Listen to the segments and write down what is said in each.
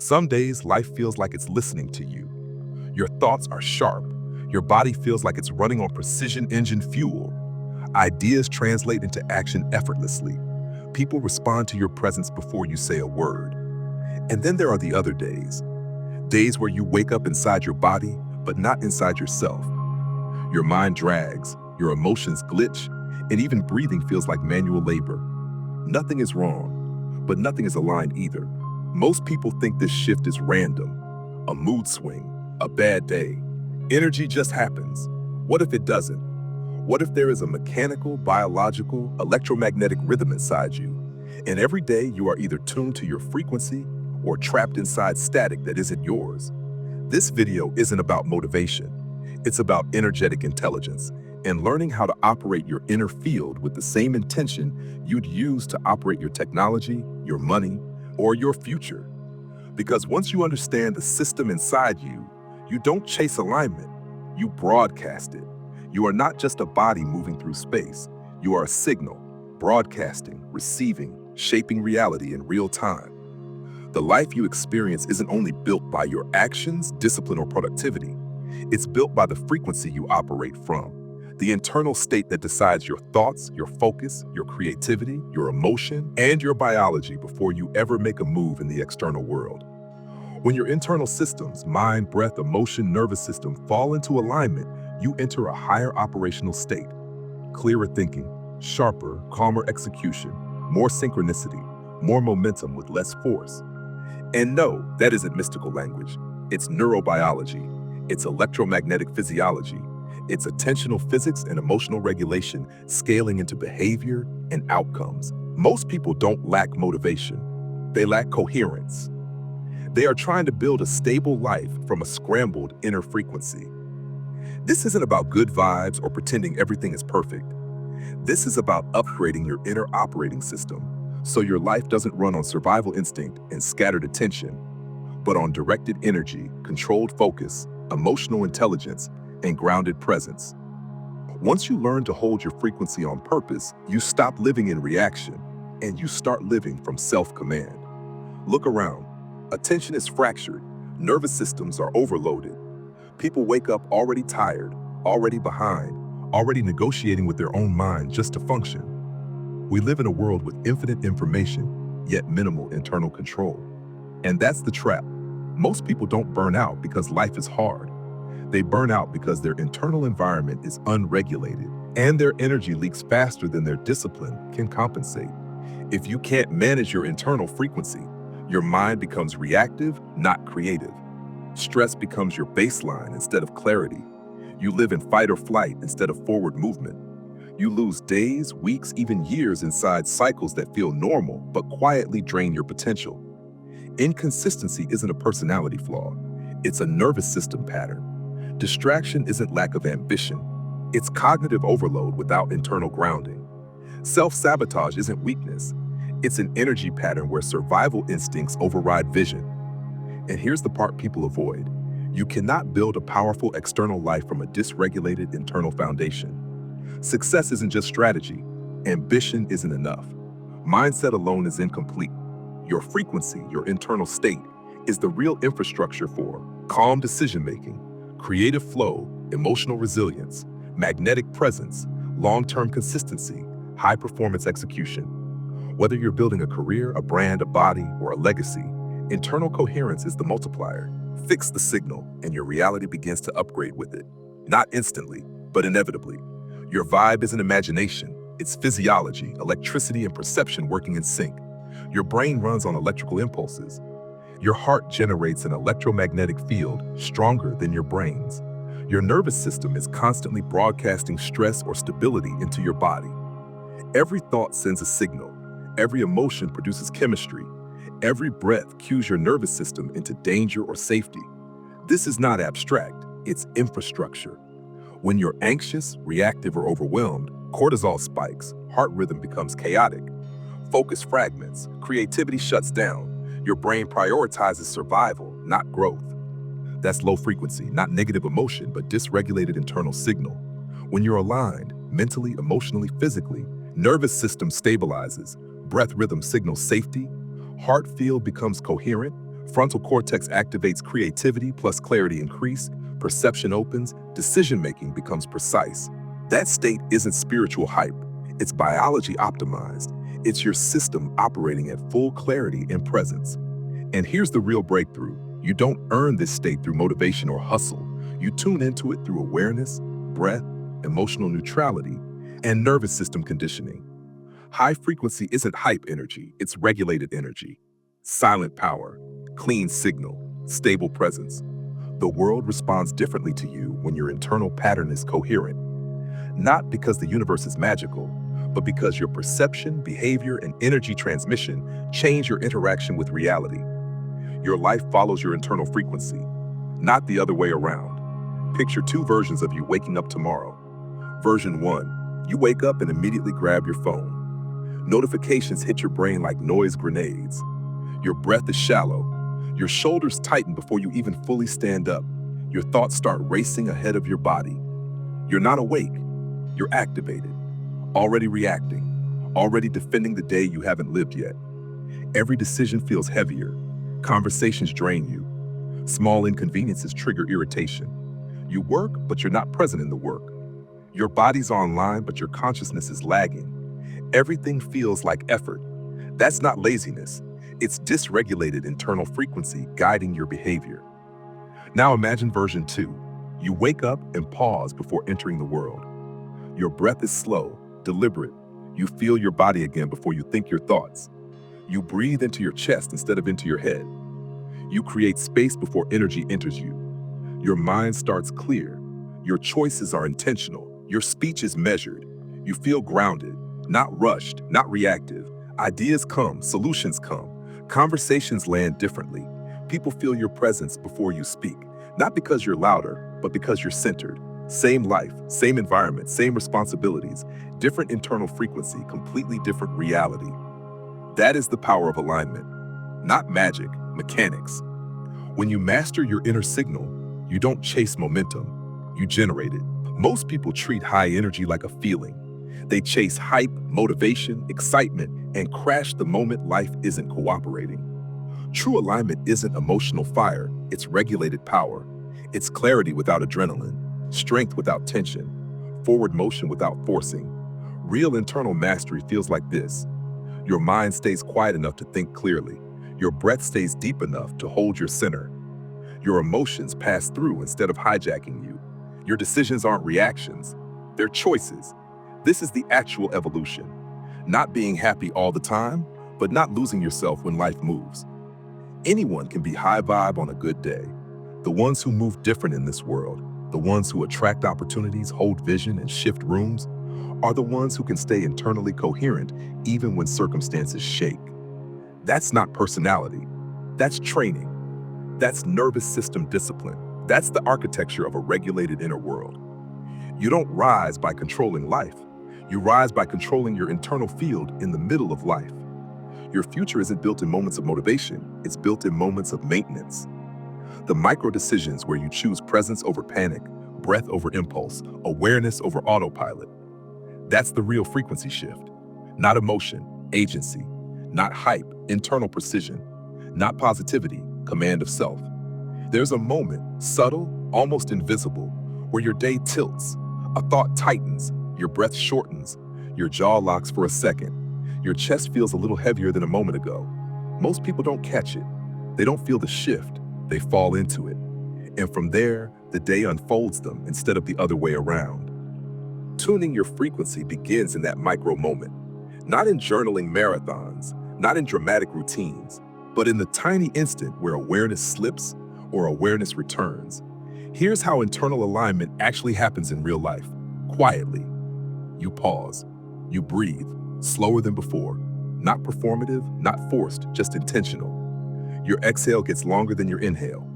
Some days, life feels like it's listening to you. Your thoughts are sharp. Your body feels like it's running on precision engine fuel. Ideas translate into action effortlessly. People respond to your presence before you say a word. And then there are the other days. Days where you wake up inside your body, but not inside yourself. Your mind drags, your emotions glitch, and even breathing feels like manual labor. Nothing is wrong, but nothing is aligned either. Most people think this shift is random, a mood swing, a bad day. Energy just happens. What if it doesn't? What if there is a mechanical, biological, electromagnetic rhythm inside you? And every day you are either tuned to your frequency or trapped inside static that isn't yours. This video isn't about motivation. It's about energetic intelligence and learning how to operate your inner field with the same intention you'd use to operate your technology, your money, or your future. Because once you understand the system inside you, you don't chase alignment, you broadcast it. You are not just a body moving through space. You are a signal, broadcasting, receiving, shaping reality in real time. The life you experience isn't only built by your actions, discipline, or productivity. It's built by the frequency you operate from, the internal state that decides your thoughts, your focus, your creativity, your emotion, and your biology before you ever make a move in the external world. When your internal systems, mind, breath, emotion, nervous system, fall into alignment, you enter a higher operational state. Clearer thinking, sharper, calmer execution, more synchronicity, more momentum with less force. And no, that isn't mystical language. It's neurobiology. It's electromagnetic physiology. It's attentional physics and emotional regulation scaling into behavior and outcomes. Most people don't lack motivation. They lack coherence. They are trying to build a stable life from a scrambled inner frequency. This isn't about good vibes or pretending everything is perfect. This is about upgrading your inner operating system so your life doesn't run on survival instinct and scattered attention, but on directed energy, controlled focus, emotional intelligence, and grounded presence. Once you learn to hold your frequency on purpose, you stop living in reaction and you start living from self-command. Look around. Attention is fractured. Nervous systems are overloaded. People wake up already tired, already behind, already negotiating with their own mind just to function. We live in a world with infinite information, yet minimal internal control. And that's the trap. Most people don't burn out because life is hard. They burn out because their internal environment is unregulated, and their energy leaks faster than their discipline can compensate. If you can't manage your internal frequency, your mind becomes reactive, not creative. Stress becomes your baseline instead of clarity. You live in fight or flight instead of forward movement. You lose days, weeks, even years inside cycles that feel normal but quietly drain your potential. Inconsistency isn't a personality flaw. It's a nervous system pattern. Distraction isn't lack of ambition. It's cognitive overload without internal grounding. Self-sabotage isn't weakness. It's an energy pattern where survival instincts override vision. And here's the part people avoid. You cannot build a powerful external life from a dysregulated internal foundation. Success isn't just strategy. Ambition isn't enough. Mindset alone is incomplete. Your frequency, your internal state, is the real infrastructure for calm decision-making, creative flow, emotional resilience, magnetic presence, long-term consistency, high-performance execution. Whether you're building a career, a brand, a body, or a legacy, internal coherence is the multiplier. Fix the signal, and your reality begins to upgrade with it. Not instantly, but inevitably. Your vibe isn't imagination. It's physiology, electricity, and perception working in sync. Your brain runs on electrical impulses. Your heart generates an electromagnetic field stronger than your brain's. Your nervous system is constantly broadcasting stress or stability into your body. Every thought sends a signal. Every emotion produces chemistry. Every breath cues your nervous system into danger or safety. This is not abstract, it's infrastructure. When you're anxious, reactive, or overwhelmed, cortisol spikes, heart rhythm becomes chaotic, focus fragments, creativity shuts down. Your brain prioritizes survival, not growth. That's low frequency, not negative emotion, but dysregulated internal signal. When you're aligned, mentally, emotionally, physically, nervous system stabilizes, breath rhythm signals safety, heart field becomes coherent, Frontal cortex activates creativity plus clarity increase, perception opens, decision-making becomes precise. That state isn't spiritual hype, it's biology optimized. It's your system operating at full clarity and presence. And here's the real breakthrough. You don't earn this state through motivation or hustle. You tune into it through awareness, breath, emotional neutrality, and nervous system conditioning. High frequency isn't hype energy, it's regulated energy. Silent power, clean signal, stable presence. The world responds differently to you when your internal pattern is coherent. Not because the universe is magical, but because your perception, behavior, and energy transmission change your interaction with reality. Your life follows your internal frequency, not the other way around. Picture two versions of you waking up tomorrow. Version 1, you wake up and immediately grab your phone. Notifications hit your brain like noise grenades. Your breath is shallow. Your shoulders tighten before you even fully stand up. Your thoughts start racing ahead of your body. You're not awake. You're activated, already reacting, already defending the day you haven't lived yet. Every decision feels heavier. Conversations drain you. Small inconveniences trigger irritation. You work, but you're not present in the work. Your body's online, but your consciousness is lagging. Everything feels like effort. That's not laziness. It's dysregulated internal frequency guiding your behavior. Now imagine version 2. You wake up and pause before entering the world. Your breath is slow, deliberate. You feel your body again before you think your thoughts. You breathe into your chest instead of into your head. You create space before energy enters you. Your mind starts clear. Your choices are intentional. Your speech is measured. You feel grounded, not rushed, not reactive. Ideas come, solutions come. Conversations land differently. People feel your presence before you speak, not because you're louder, but because you're centered. Same life, same environment, same responsibilities, different internal frequency, completely different reality. That is the power of alignment, not magic, mechanics. When you master your inner signal, you don't chase momentum, you generate it. Most people treat high energy like a feeling. They chase hype, motivation, excitement, and crash the moment life isn't cooperating. True alignment isn't emotional fire, it's regulated power. It's clarity without adrenaline, strength without tension, forward motion without forcing. Real internal mastery feels like this. Your mind stays quiet enough to think clearly. Your breath stays deep enough to hold your center. Your emotions pass through instead of hijacking you. Your decisions aren't reactions, they're choices. This is the actual evolution. Not being happy all the time, but not losing yourself when life moves. Anyone can be high vibe on a good day. The ones who move different in this world, the ones who attract opportunities, hold vision, and shift rooms, are the ones who can stay internally coherent even when circumstances shake. That's not personality. That's training. That's nervous system discipline. That's the architecture of a regulated inner world. You don't rise by controlling life. You rise by controlling your internal field in the middle of life. Your future isn't built in moments of motivation, it's built in moments of maintenance. The micro decisions where you choose presence over panic, breath over impulse, awareness over autopilot. That's the real frequency shift. Not emotion, agency. Not hype, internal precision. Not positivity, command of self. There's a moment, subtle, almost invisible, where your day tilts, a thought tightens, your breath shortens, your jaw locks for a second, your chest feels a little heavier than a moment ago. Most people don't catch it. They don't feel the shift, they fall into it. And from there, the day unfolds them instead of the other way around. Tuning your frequency begins in that micro moment, not in journaling marathons, not in dramatic routines, but in the tiny instant where awareness slips or awareness returns. Here's how internal alignment actually happens in real life. Quietly. You pause. You breathe, slower than before. Not performative, not forced, just intentional. Your exhale gets longer than your inhale.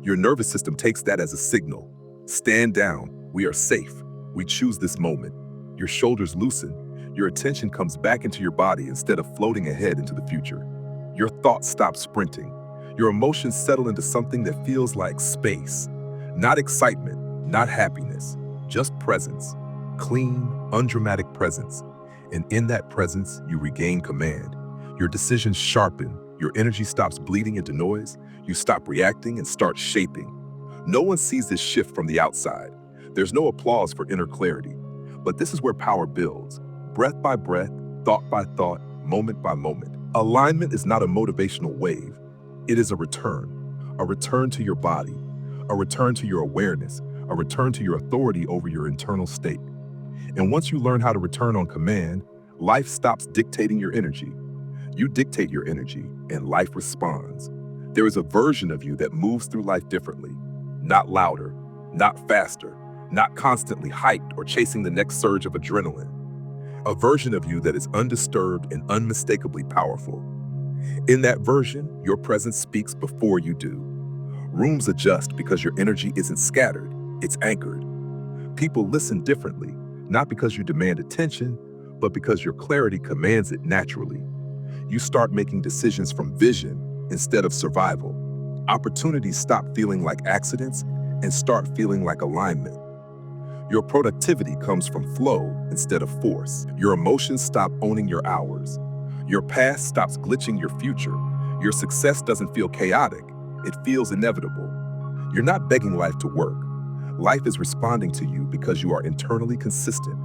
Your nervous system takes that as a signal. Stand down. We are safe. We choose this moment. Your shoulders loosen. Your attention comes back into your body instead of floating ahead into the future. Your thoughts stop sprinting. Your emotions settle into something that feels like space. Not excitement, not happiness, just presence. Clean, undramatic presence. And in that presence, you regain command. Your decisions sharpen. Your energy stops bleeding into noise. You stop reacting and start shaping. No one sees this shift from the outside. There's no applause for inner clarity. But this is where power builds, breath by breath, thought by thought, moment by moment. Alignment is not a motivational wave. It is a return to your body, a return to your awareness, a return to your authority over your internal state. And once you learn how to return on command, life stops dictating your energy. You dictate your energy, and life responds. There is a version of you that moves through life differently, not louder, not faster, not constantly hyped or chasing the next surge of adrenaline. A version of you that is undisturbed and unmistakably powerful. In that version, your presence speaks before you do. Rooms adjust because your energy isn't scattered, it's anchored. People listen differently, not because you demand attention, but because your clarity commands it naturally. You start making decisions from vision instead of survival. Opportunities stop feeling like accidents and start feeling like alignment. Your productivity comes from flow instead of force. Your emotions stop owning your hours. Your past stops glitching your future. Your success doesn't feel chaotic, it feels inevitable. You're not begging life to work. Life is responding to you because you are internally consistent.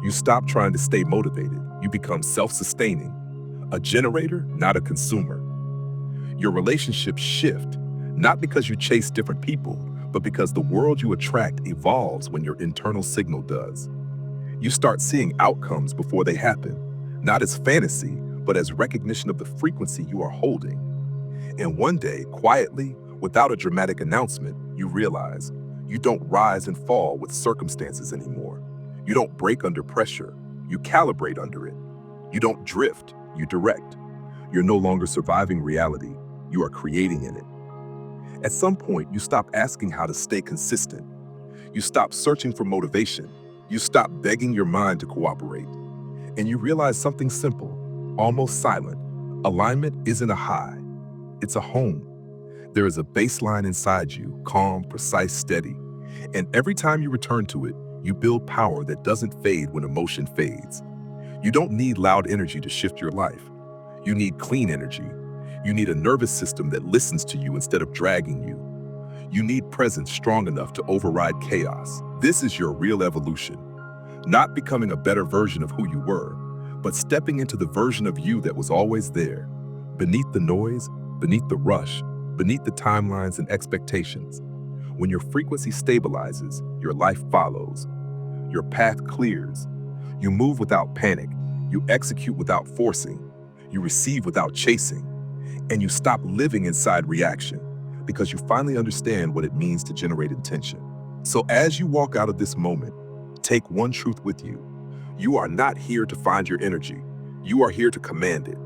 You stop trying to stay motivated. You become self-sustaining. A generator, not a consumer. Your relationships shift, not because you chase different people, but because the world you attract evolves when your internal signal does. You start seeing outcomes before they happen, not as fantasy, but as recognition of the frequency you are holding. And one day, quietly, without a dramatic announcement, you realize you don't rise and fall with circumstances anymore. You don't break under pressure, you calibrate under it. You don't drift, you direct. You're no longer surviving reality, you are creating in it. At some point, you stop asking how to stay consistent. You stop searching for motivation. You stop begging your mind to cooperate. And you realize something simple, almost silent. Alignment isn't a high, it's a home. There is a baseline inside you, calm, precise, steady. And every time you return to it, you build power that doesn't fade when emotion fades. You don't need loud energy to shift your life. You need clean energy. You need a nervous system that listens to you instead of dragging you. You need presence strong enough to override chaos. This is your real evolution. Not becoming a better version of who you were, but stepping into the version of you that was always there. Beneath the noise, beneath the rush, beneath the timelines and expectations. When your frequency stabilizes, your life follows. Your path clears. You move without panic. You execute without forcing. You receive without chasing. And you stop living inside reaction because you finally understand what it means to generate intention. So as you walk out of this moment, take one truth with you. You are not here to find your energy. You are here to command it.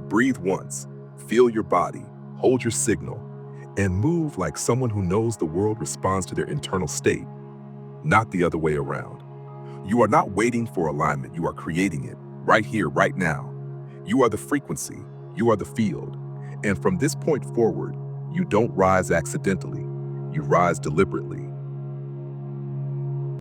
Breathe once, feel your body, hold your signal, and move like someone who knows the world responds to their internal state, not the other way around. You are not waiting for alignment, you are creating it, right here, right now. You are the frequency, you are the field. And from this point forward, you don't rise accidentally, you rise deliberately.